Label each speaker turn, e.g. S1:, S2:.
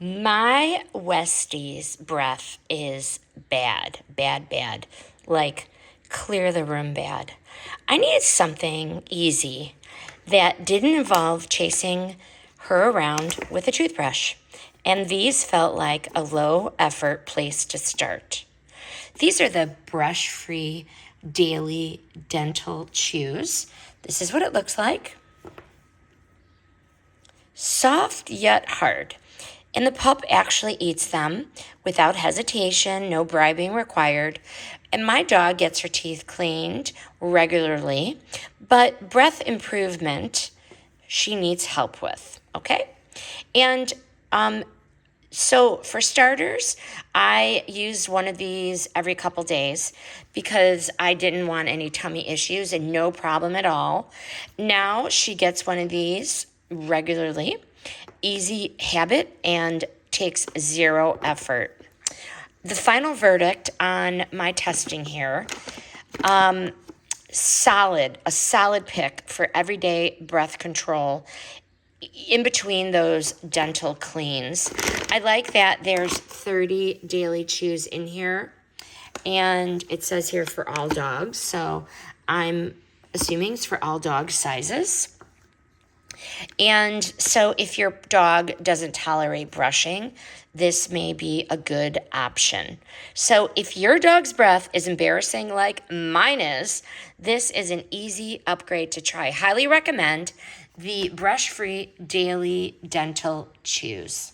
S1: My Westie's breath is bad, bad, bad. Like clear the room bad. I needed something easy that didn't involve chasing her around with a toothbrush. And these felt like a low effort place to start. These are the brush free daily dental chews. This is what it looks like. Soft yet hard. And the pup actually eats them without hesitation, no bribing required. And my dog gets her teeth cleaned regularly, but breath improvement she needs help with, okay? And so for starters, I used one of these every couple days because I didn't want any tummy issues and no problem at all. Now she gets one of these regularly, easy habit, and takes zero effort. The final verdict on my testing here, a solid pick for everyday breath control in between those dental cleans. I like that there's 30 daily chews in here, and it says here for all dogs, so I'm assuming it's for all dog sizes. And so if your dog doesn't tolerate brushing, this may be a good option. So if your dog's breath is embarrassing like mine is, this is an easy upgrade to try. Highly recommend the brush-free daily dental chews.